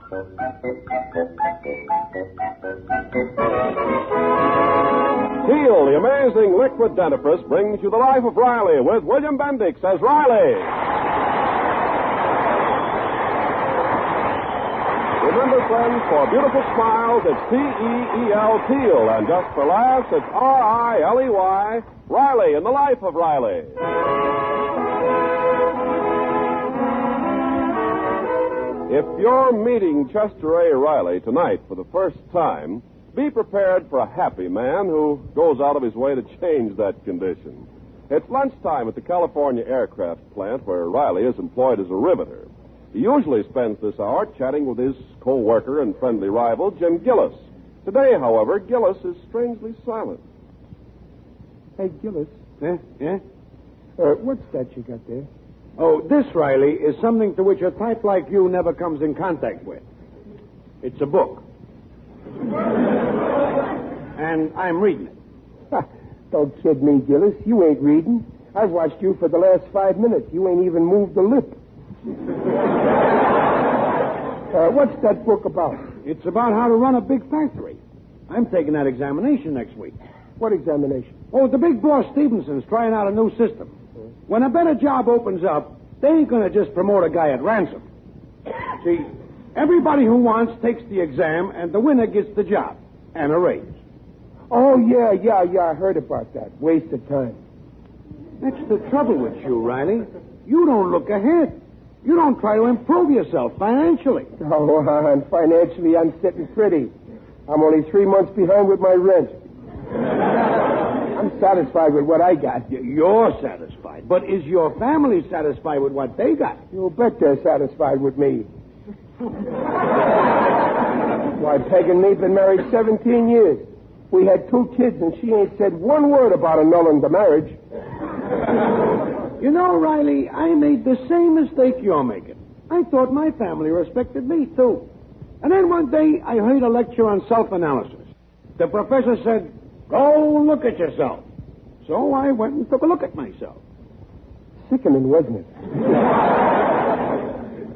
Teal, the amazing liquid dentifrice, brings you the life of Riley with William Bendix as Riley. Remember, friends, for beautiful smiles, it's T-E-E-L, Teal. And just for laughs, it's R-I-L-E-Y, Riley in the life of Riley. If you're meeting Chester A. Riley tonight for the first time, be prepared for a happy man who goes out of his way to change that condition. It's lunchtime at the California Aircraft Plant where Riley is employed as a riveter. He usually spends this hour chatting with his co-worker and friendly rival, Jim Gillis. Today, however, Gillis is strangely silent. Hey, Gillis. Yeah? What's that you got there? Oh, this, Riley, is something to which a type like you never comes in contact with. It's a book. And I'm reading it. Don't kid me, Gillis. You ain't reading. I've watched you for the last 5 minutes. You ain't even moved a lip. What's that book about? It's about how to run a big factory. I'm taking that examination next week. What examination? Oh, the big boss Stevenson's trying out a new system. When a better job opens up, they ain't going to just promote a guy at ransom. See, everybody who wants takes the exam, and the winner gets the job and a raise. Oh, yeah, I heard about that. Waste of time. That's the trouble with you, Riley. You don't look ahead. You don't try to improve yourself financially. Oh, and financially, I'm sitting pretty. I'm only 3 months behind with my rent. I'm satisfied with what I got. You're satisfied. But is your family satisfied with what they got? You bet they're satisfied with me. Why, Peg and me been married 17 years. We had 2 kids, and she ain't said one word about annulling the marriage. You know, Riley, I made the same mistake you're making. I thought my family respected me, too. And then one day, I heard a lecture on self-analysis. The professor said, "Go look at yourself." So I went and took a look at myself. Sickening, wasn't it?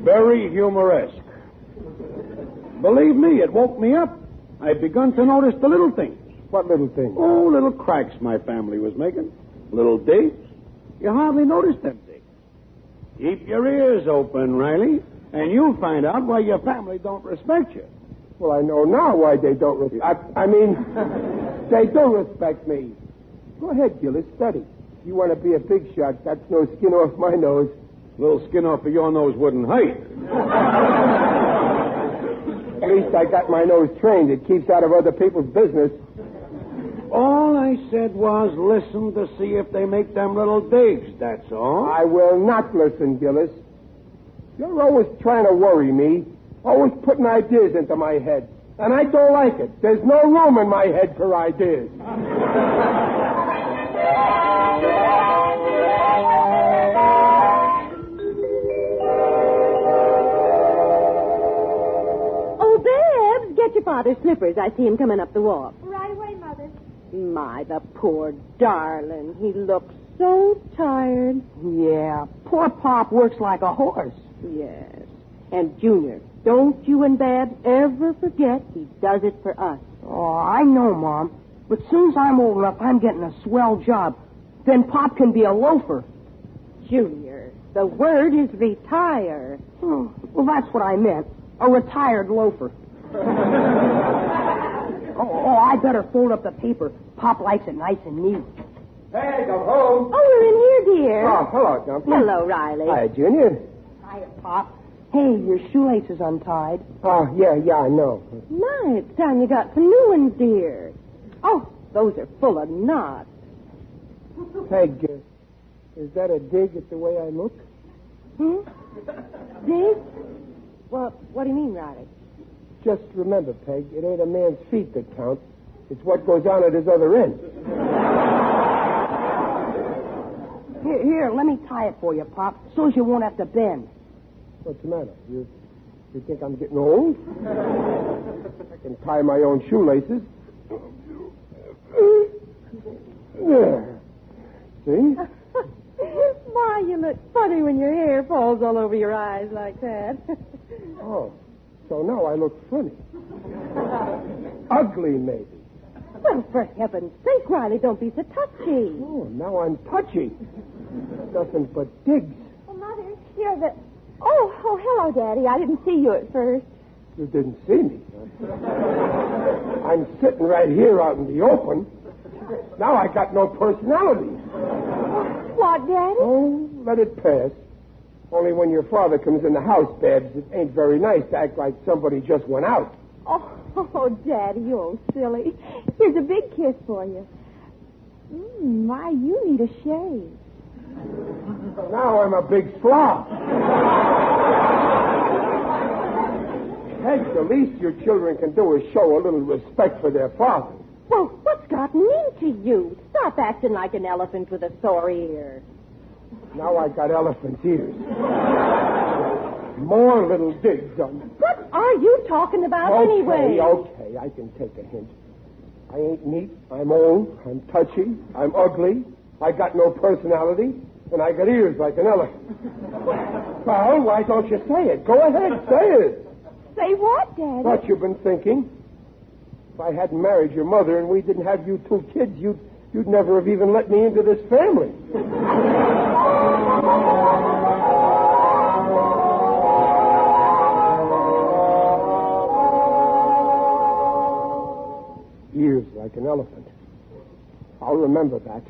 Very humoresque. Believe me, it woke me up. I'd begun to notice the little things. What little things? Oh, little cracks my family was making. Little digs. You hardly notice them digs. Keep your ears open, Riley, and you'll find out why your family don't respect you. Well, I know now why they don't respect... I mean, they do respect me. Go ahead, Gillis, study. If you want to be a big shot, that's no skin off my nose. Little skin off of your nose wouldn't hurt. At least I got my nose trained. It keeps out of other people's business. All I said was listen to see if they make them little digs, that's all. I will not listen, Gillis. You're always trying to worry me, always putting ideas into my head. And I don't like it. There's no room in my head for ideas. Oh, Babs, get your father's slippers. I see him coming up the walk. Right away, Mother. My, the poor darling. He looks so tired. Yeah, poor Pop works like a horse. Yes. And, Junior, don't you and Babs ever forget he does it for us. Oh, I know, Mom. But soon as I'm old enough, I'm getting a swell job. Then Pop can be a loafer. Junior, the word is retire. Oh, well, that's what I meant. A retired loafer. Oh, I better fold up the paper. Pop likes it nice and neat. Hey, come home. Oh, you're in here, dear. Oh, hello, Dumpy. Hello, Riley. Hi, Junior. Hiya, Pop. Hey, your shoelace is untied. Oh, yeah, I know. My, it's time you got some new ones, dear. Oh, those are full of knots. Peg, is that a dig at the way I look? Dig? Well, what do you mean, Riley? Just remember, Peg, it ain't a man's feet that count. It's what goes on at his other end. Here, let me tie it for you, Pop, so as you won't have to bend. What's the matter? You think I'm getting old? I can tie my own shoelaces. There. See? My, you look funny when your hair falls all over your eyes like that. Oh. So now I look funny. Ugly, maybe. Well, for heaven's sake, Riley, don't be so touchy. Oh, now I'm touchy. Nothing but digs. Oh, Mother, here the... Oh, hello, Daddy. I didn't see you at first. You didn't see me. I'm sitting right here out in the open. Now I got no personality. What, Daddy? Oh, let it pass. Only when your father comes in the house, Babs, it ain't very nice to act like somebody just went out. Oh, Daddy, you old silly. Here's a big kiss for you. My, you need a shave. Now I'm a big slob. Heck, the least your children can do is show a little respect for their father. Well, what's gotten into you? Stop acting like an elephant with a sore ear. Now I got elephant's ears. More little digs on me. What are you talking about anyway? Okay, I can take a hint. I ain't neat, I'm old, I'm touchy, I'm ugly, I got no personality, and I got ears like an elephant. Well, why don't you say it? Go ahead, say it. Say what, Daddy? What you've been thinking. If I hadn't married your mother and we didn't have you 2 kids, you'd never have even let me into this family. Ears like an elephant. I'll remember that.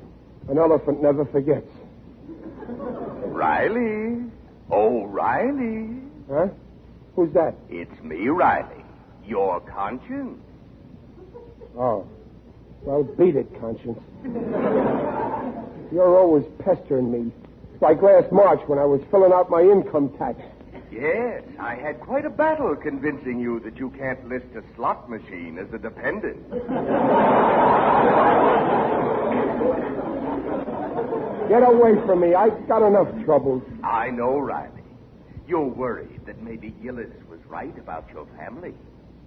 An elephant never forgets. Riley. Oh, Riley. Huh? Who's that? It's me, Riley. Your conscience. Oh. Well, beat it, conscience. You're always pestering me. Like last March when I was filling out my income tax. Yes, I had quite a battle convincing you that you can't list a slot machine as a dependent. Get away from me. I've got enough troubles. I know, Riley. You're worried that maybe Gillis was right about your family.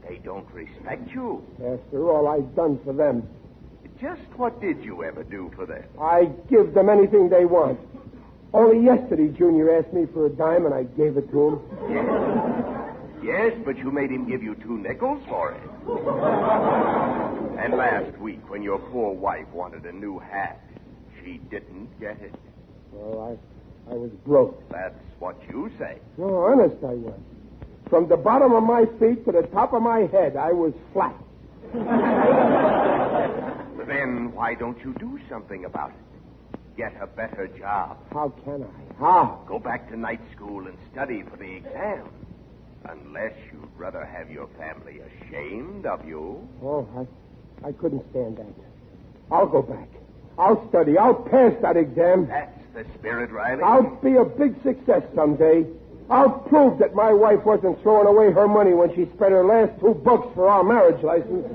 They don't respect you. After all I've done for them. Just what did you ever do for them? I give them anything they want. Only yesterday, Junior asked me for a dime, and I gave it to him. Yes, but you made him give you 2 nickels for it. And last week, when your poor wife wanted a new hat, she didn't get it. Well, I was broke. That's what you say. No, honest I was. From the bottom of my feet to the top of my head, I was flat. Then why don't you do something about it? Get a better job. How can I? How? Go back to night school and study for the exam. Unless you'd rather have your family ashamed of you. Oh, I couldn't stand that. I'll go back. I'll study. I'll pass that exam. That's the spirit, Riley. I'll be a big success someday. I'll prove that my wife wasn't throwing away her money when she spent her last $2 for our marriage license.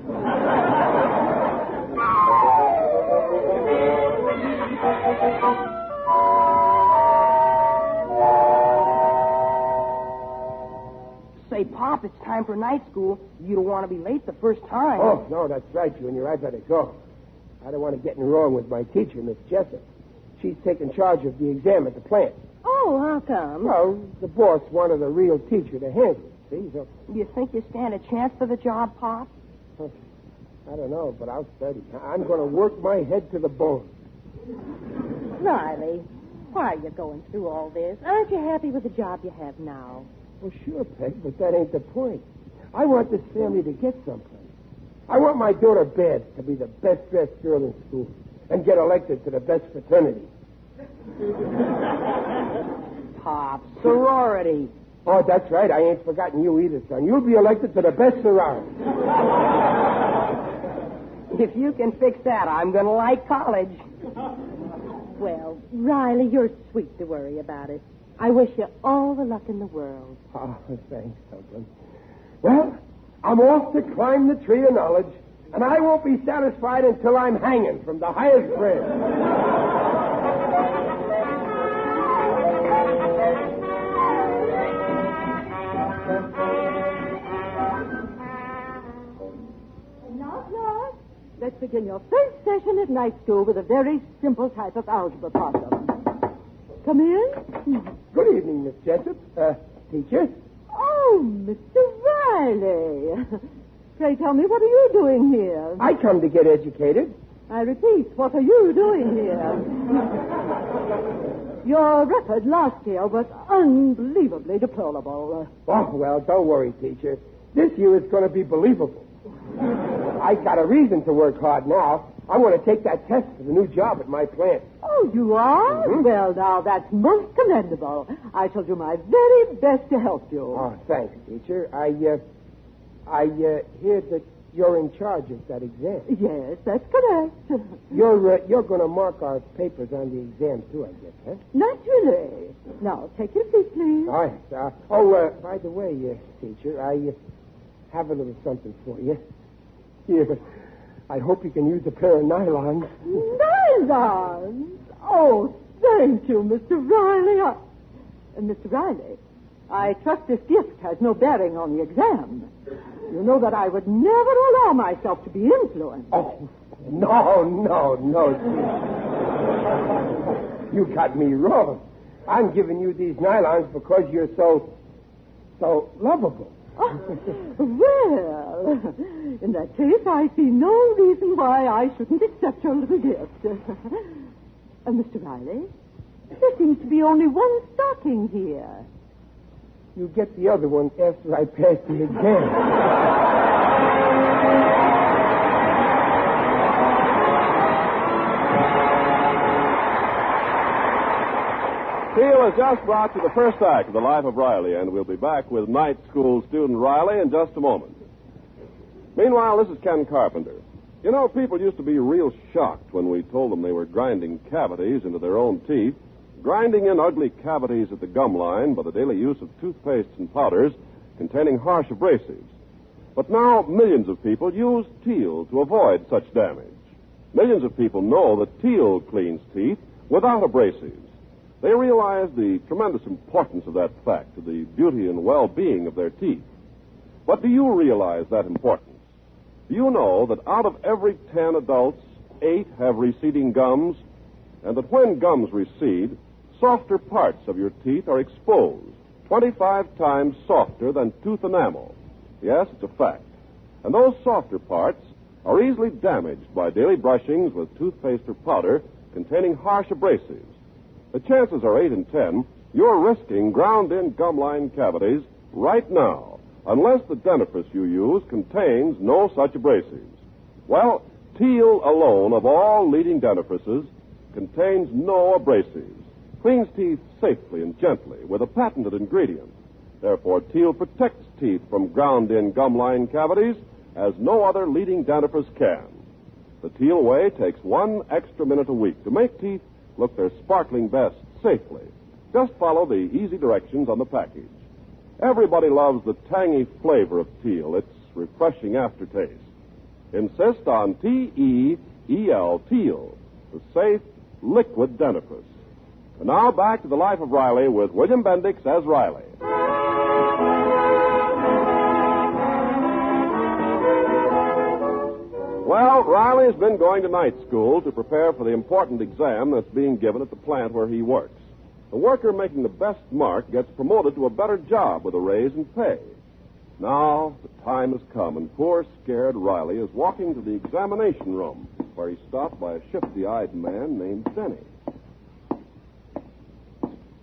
Say, Pop, it's time for night school. You don't want to be late the first time. Oh, no, that's right, Junior. I better go. I don't want to get in wrong with my teacher, Miss Jessup. She's taking charge of the exam at the plant. Oh, how come? Well, the boss wanted a real teacher to handle it, see? So, Do you think you stand a chance for the job, Pop? I don't know, but I'll study. I'm going to work my head to the bone. Riley, why are you going through all this? Aren't you happy with the job you have now? Well, sure, Peg, but that ain't the point. I want this family to get someplace. I want my daughter Babs to be the best-dressed girl in school and get elected to the best fraternity. Pop, sorority. Oh, that's right. I ain't forgotten you either, son. You'll be elected to the best sorority. If you can fix that, I'm going to like college. Well, Riley, you're sweet to worry about it. I wish you all the luck in the world. Oh, thanks, Dublin. Well, I'm off to climb the tree of knowledge, and I won't be satisfied until I'm hanging from the highest branch. Knock. Let's begin your first session at night school with a very simple type of algebra problem. Come in. Good evening, Miss Jessup. Teacher? Oh, Mr. Riley. Pray tell me, what are you doing here? I come to get educated. I repeat, what are you doing here? Your record last year was unbelievably deplorable. Oh, well, don't worry, teacher. This year it's going to be believable. I got a reason to work hard now. I want to take that test for the new job at my plant. Oh, you are? Mm-hmm. Well, now, that's most commendable. I shall do my very best to help you. Oh, thanks, teacher. I hear that you're in charge of that exam. Yes, that's correct. You're going to mark our papers on the exam, too, I guess, huh? Naturally. Now, take your seat, please. All right. By the way, teacher, I have a little something for you. Here, I hope you can use a pair of nylons. Nylons? Oh, thank you, Mr. Riley. Mr. Riley, I trust this gift has no bearing on the exam. You know that I would never allow myself to be influenced. Oh, no, teacher. You got me wrong. I'm giving you these nylons because you're so lovable. Well, in that case, I see no reason why I shouldn't accept your little gift. Mr. Riley, there seems to be only one stocking here. You get the other one after I pass the exam. Teal has just brought you the first act of The Life of Riley, and we'll be back with night school student Riley in just a moment. Meanwhile, this is Ken Carpenter. You know, people used to be real shocked when we told them they were grinding cavities into their own teeth, grinding in ugly cavities at the gum line by the daily use of toothpastes and powders containing harsh abrasives. But now millions of people use Teal to avoid such damage. Millions of people know that Teal cleans teeth without abrasives. They realize the tremendous importance of that fact to the beauty and well-being of their teeth. But do you realize that importance? Do you know that out of every 10 adults, 8 have receding gums, and that when gums recede, softer parts of your teeth are exposed, 25 times softer than tooth enamel? Yes, it's a fact. And those softer parts are easily damaged by daily brushings with toothpaste or powder containing harsh abrasives. The chances are 8 in 10 you're risking ground-in gum line cavities right now, unless the dentifrice you use contains no such abrasives. Well, Teal alone of all leading dentifrices contains no abrasives, cleans teeth safely and gently with a patented ingredient. Therefore, Teal protects teeth from ground-in gum line cavities as no other leading dentifrice can. The Teal way takes 1 extra minute a week to make teeth look their sparkling best safely. Just follow the easy directions on the package. Everybody loves the tangy flavor of Teal, its refreshing aftertaste. Insist on T-E-E-L, Teal, the safe, liquid dentifrice. And now back to The Life of Riley with William Bendix as Riley. Well, Riley's been going to night school to prepare for the important exam that's being given at the plant where he works. The worker making the best mark gets promoted to a better job with a raise in pay. Now, the time has come, and poor, scared Riley is walking to the examination room, where he's stopped by a shifty-eyed man named Benny.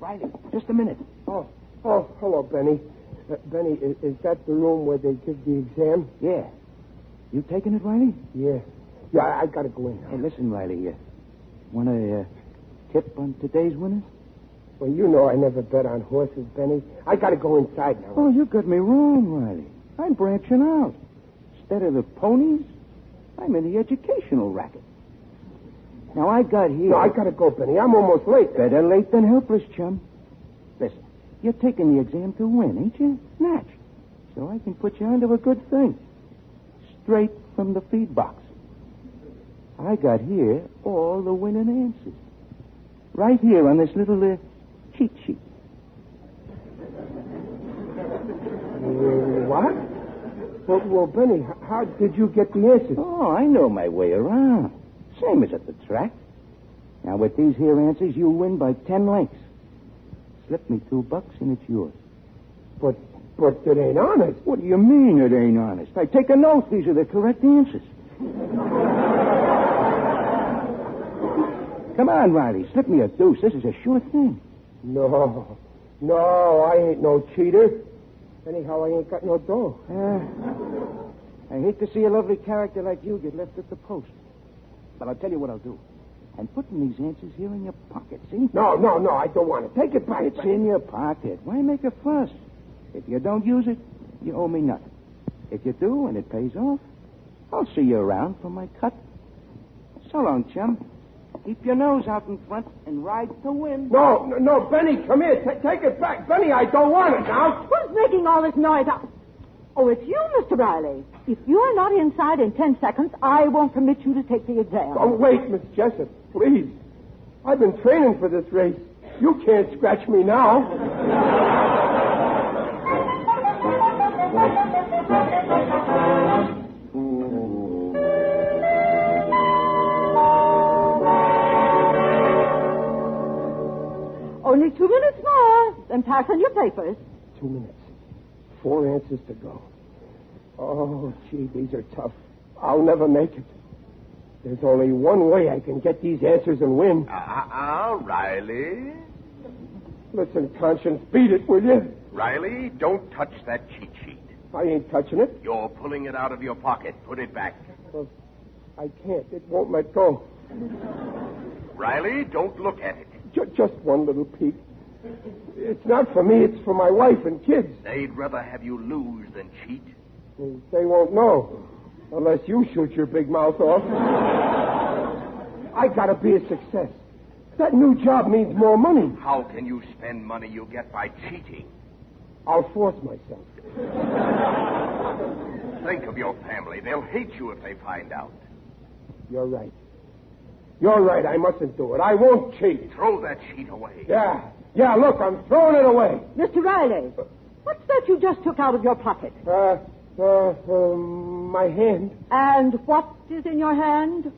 Riley, just a minute. Oh, hello, Benny. Benny, is that the room where they give the exam? Yeah. You taking it, Riley? Yeah, I gotta go in now. Hey, listen, Riley. Want a tip on today's winners? Well, you know I never bet on horses, Benny. I gotta go inside now. Oh, you got me wrong, Riley. I'm branching out. Instead of the ponies, I'm in the educational racket. Now, I got here... No, I gotta go, Benny. I'm almost late. Better late than helpless, chum. Listen, you're taking the exam to win, ain't you? Snatch. So I can put you onto a good thing. Straight from the feed box. I got here all the winning answers. Right here on this little cheat sheet. What? Well, Benny, how did you get the answers? Oh, I know my way around. Same as at the track. Now, with these here answers, you'll win by 10 lengths. Slip me $2 and it's yours. But But it ain't honest. What do you mean it ain't honest? I take an oath these are the correct answers. Come on, Riley. Slip me a deuce. This is a sure thing. No, I ain't no cheater. Anyhow, I ain't got no dough. I hate to see a lovely character like you get left at the post. But I'll tell you what I'll do. I'm putting these answers here in your pocket, see? No, I don't want it. Take it back. It's in your pocket. Why make a fuss? If you don't use it, you owe me nothing. If you do and it pays off, I'll see you around for my cut. So long, chum. Keep your nose out in front and ride to win. No, Benny, come here. Take it back. Benny, I don't want it now. Who's making all this noise? Oh, it's you, Mr. Riley. If you are not inside in 10 seconds, I won't permit you to take the exam. Oh, wait, Miss Jessup, please. I've been training for this race. You can't scratch me now. Only 2 minutes more, then pass on your papers. 2 minutes. 4 answers to go. Oh, gee, these are tough. I'll never make it. There's only one way I can get these answers and win. Riley. Listen, Conscience, beat it, will you? Riley, don't touch that cheat sheet. I ain't touching it. You're pulling it out of your pocket. Put it back. Well, I can't. It won't let go. Riley, don't look at it. Just one little peek. It's not for me. It's for my wife and kids. They'd rather have you lose than cheat. They won't know unless you shoot your big mouth off. I gotta be a success. That new job means more money. How can you spend money you get by cheating? I'll force myself. Think of your family. They'll hate you if they find out. You're right. You're right. I mustn't do it. I won't cheat. Throw that sheet away. Yeah, look, I'm throwing it away. Mr. Riley, what's that you just took out of your pocket? My hand. And what is in your hand?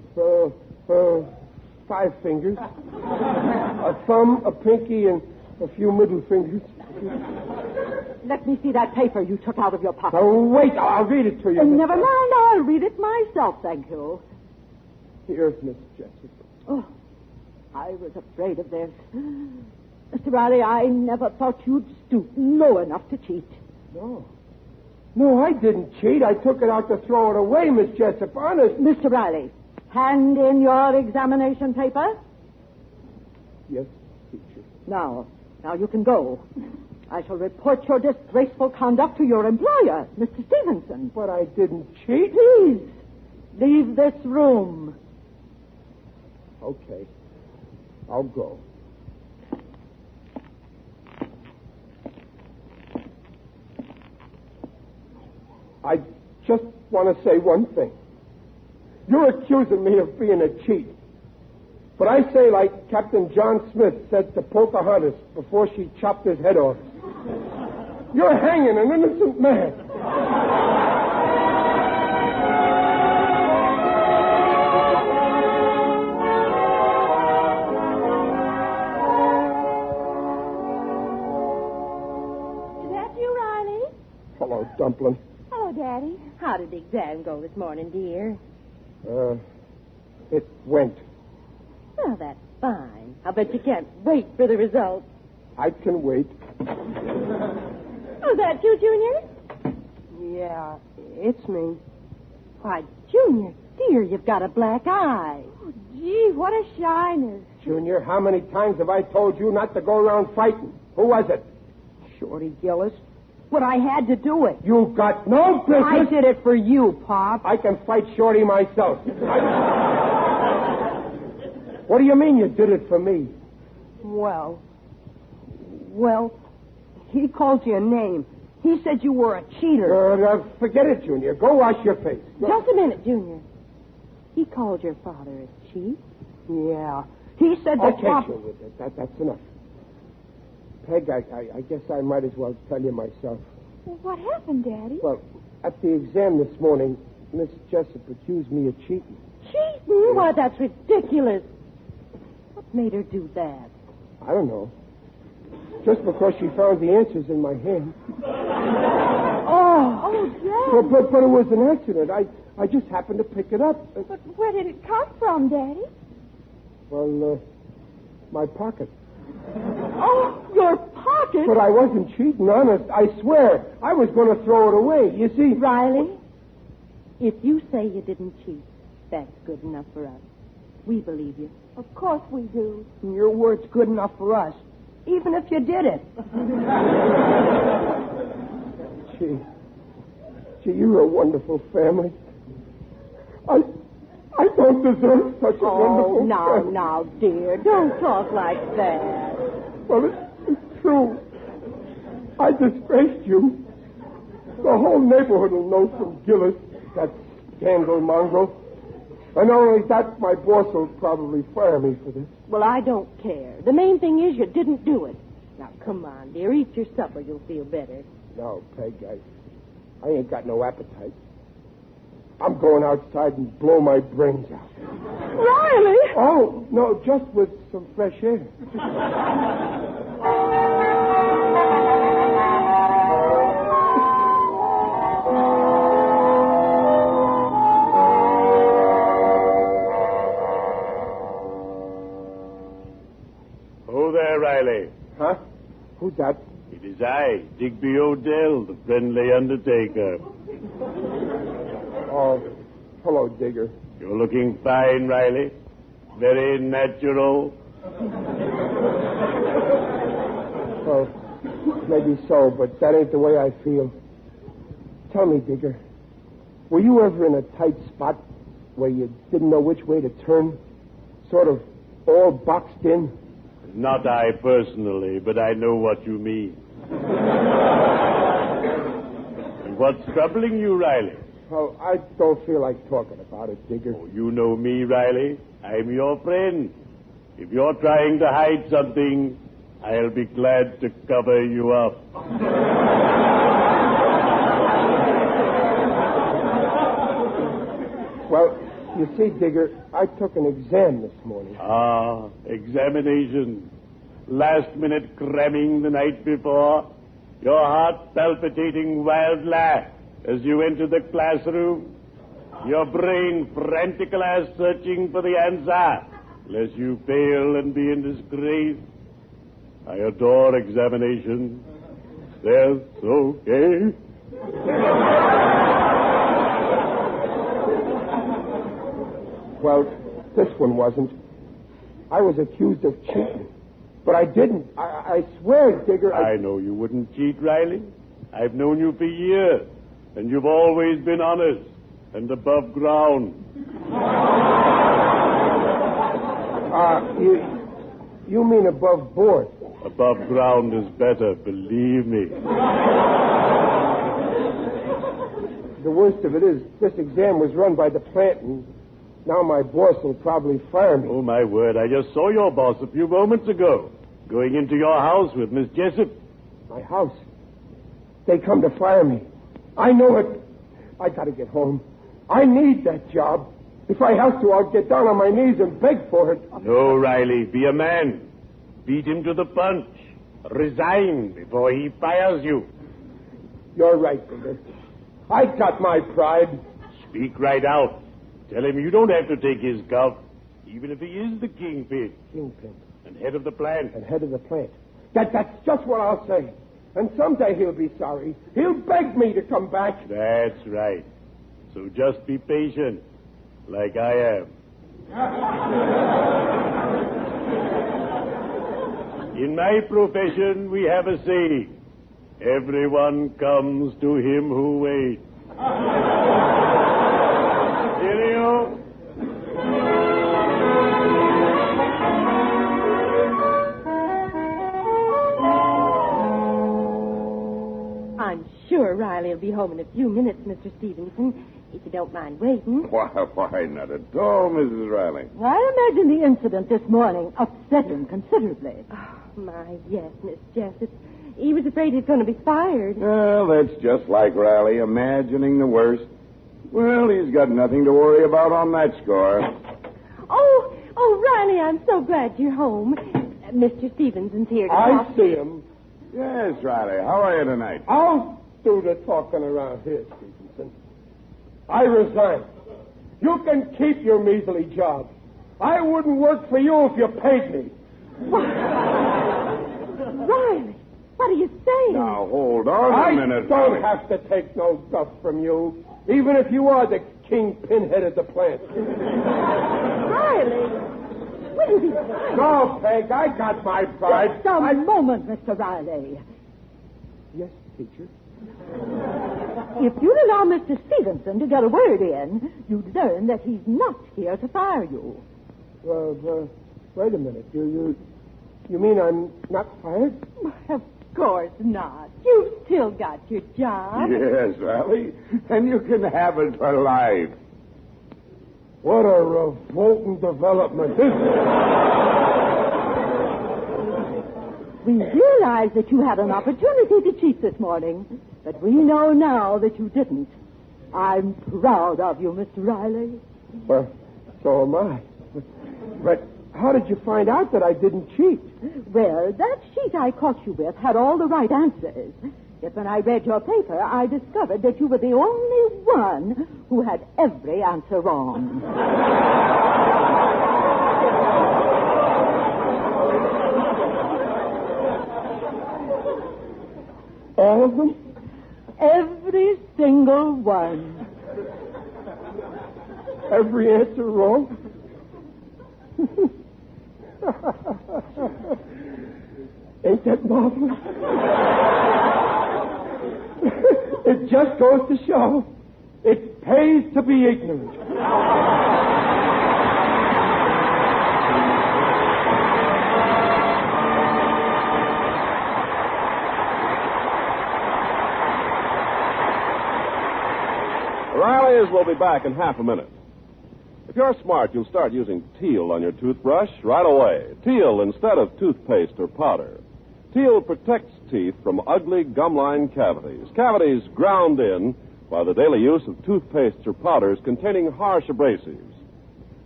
5 fingers. A thumb, a pinky, and a few middle fingers. Let me see that paper you took out of your pocket. Oh, wait, I'll read it to you. Never mind, I'll read it myself, thank you. Here's Miss Jessup. Oh, I was afraid of this. Mr. Riley, I never thought you'd stoop low enough to cheat. No, I didn't cheat. I took it out to throw it away, Miss Jessup, honest. Mr. Riley, hand in your examination paper. Yes, teacher. Now you can go. I shall report your disgraceful conduct to your employer, Mr. Stevenson. But I didn't cheat. Please, leave this room. Okay. I'll go. I just want to say one thing. You're accusing me of being a cheat. But I say like Captain John Smith said to Pocahontas before she chopped his head off. You're hanging an innocent man. Is that you, Riley? Hello, Dumpling. Hello, Daddy. How did the exam go this morning, dear? It went. Well, that's fine. I bet you can't wait for the results. I can wait. Oh, is that you, Junior? Yeah, it's me. Why, Junior, dear, you've got a black eye. Oh, gee, what a shyness. Junior, how many times have I told you not to go around fighting? Who was it? Shorty Gillis. But I had to do it. You got no business. I did it for you, Pop. I can fight Shorty myself. What do you mean you did it for me? Well, he called you a name. He said you were a cheater. Forget it, Junior. Go wash your face. Go. Just a minute, Junior. He called your father a cheat? Yeah. He said that Okay, Pop... Junior, that's enough. Peg, I guess I might as well tell you myself. Well, what happened, Daddy? Well, at the exam this morning, Miss Jessup accused me of cheating. Cheating? Why, that's ridiculous. What made her do that? I don't know. just because she found the answers in my hand. Oh, Dad. But it was an accident. I just happened to pick it up. But where did it come from, Daddy? Well, my pocket. Oh, your pocket? But I wasn't cheating, honest. I swear. I was going to throw it away. You see... Riley, if you say you didn't cheat, that's good enough for us. We believe you. Of course we do. Your word's good enough for us, even if you did it. Gee, you're a wonderful family. I don't deserve such a wonderful family. Now, dear, don't talk like that. Well, it's true. I disgraced you. The whole neighborhood will know from Gillis, that scandal mongrel. And not only that, my boss will probably fire me for this. Well, I don't care. The main thing is you didn't do it. Now, come on, dear. Eat your supper. You'll feel better. No, Peg, I ain't got no appetite. I'm going outside and blow my brains out. Riley! Oh, no, just with some fresh air. Oh, there, Riley. Huh? Who's that? It is I, Digby Odell, the friendly undertaker. Oh, hello, Digger. You're looking fine, Riley. Very natural. Well, maybe so, but that ain't the way I feel. Tell me, Digger, were you ever in a tight spot where you didn't know which way to turn? Sort of all boxed in? Not I personally, but I know what you mean. And what's troubling you, Riley? Well, I don't feel like talking about it, Digger. Oh, you know me, Riley. I'm your friend. If you're trying to hide something, I'll be glad to cover you up. Well, you see, Digger, I took an exam this morning. Ah, examination. Last minute cramming the night before. Your heart palpitating wildly as you enter the classroom. Your brain frantically searching for the answer, lest you fail and be in disgrace. I adore examination. They're so gay. Well, this one wasn't. I was accused of cheating. But I didn't. I swear, Digger. I know you wouldn't cheat, Riley. I've known you for years, and you've always been honest and above ground. You mean above board? Above ground is better, believe me. The worst of it is, this exam was run by the plant, and now my boss will probably fire me. Oh, my word, I just saw your boss a few moments ago, going into your house with Miss Jessup. My house? They come to fire me. I know it. I gotta get home. I need that job. If I have to, I'll get down on my knees and beg for it. No, Riley, be a man. Beat him to the punch. Resign before he fires you. You're right, Digger. I got my pride. Speak right out. Tell him you don't have to take his cuff, even if he is the kingpin. Kingpin. And head of the plant. And head of the plant. That's just what I'll say. And someday he'll be sorry. He'll beg me to come back. That's right. So just be patient, like I am. In my profession, we have a saying. Everyone comes to him who waits. Cheerio. I'm sure Riley will be home in a few minutes, Mr. Stevenson, if you don't mind waiting. Why, not at all, Mrs. Riley. I imagine the incident this morning upset him considerably. Oh, my, yes, Miss Jessup. He was afraid he's going to be fired. Well, that's just like Riley, imagining the worst. Well, he's got nothing to worry about on that score. Oh, Riley, I'm so glad you're home. Mr. Stevenson's here to I talk. see him. Yes, Riley. How are you tonight? I'll do the talking around here, Stevenson. I resign. You can keep your measly job. I wouldn't work for you if you paid me. Riley, what are you saying? Now, hold on a minute. I don't Riley. have to take no guff from you, even if you are the kingpin head of the plant. Riley, will you be quiet? No, Peg, I got my pride. Just a moment, Mr. Riley. Yes, teacher. If you'd allow Mr. Stevenson to get a word in, you'd learn that he's not here to fire you. Wait a minute. You mean I'm not fired? Of course not. You've still got your job. Yes, Riley. And you can have it for life. What a revolting development. We realize that you had an opportunity to cheat this morning, but we know now that you didn't. I'm proud of you, Mr. Riley. Well, so am I. But how did you find out that I didn't cheat? Well, that sheet I caught you with had all the right answers. Yet when I read your paper, I discovered that you were the only one who had every answer wrong. All of them? Every single one. Every answer wrong? Ain't that marvelous? It just goes to show it pays to be ignorant. Riley's will be back in half a minute. If you're smart, you'll start using Teal on your toothbrush right away. Teal instead of toothpaste or powder. Teal protects teeth from ugly gum-line cavities. Cavities ground in by the daily use of toothpastes or powders containing harsh abrasives.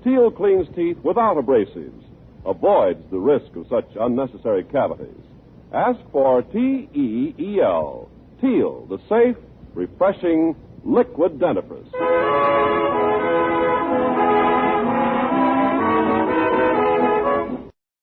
Teal cleans teeth without abrasives, avoids the risk of such unnecessary cavities. Ask for T-E-E-L. Teal, the safe, refreshing liquid dentifrice.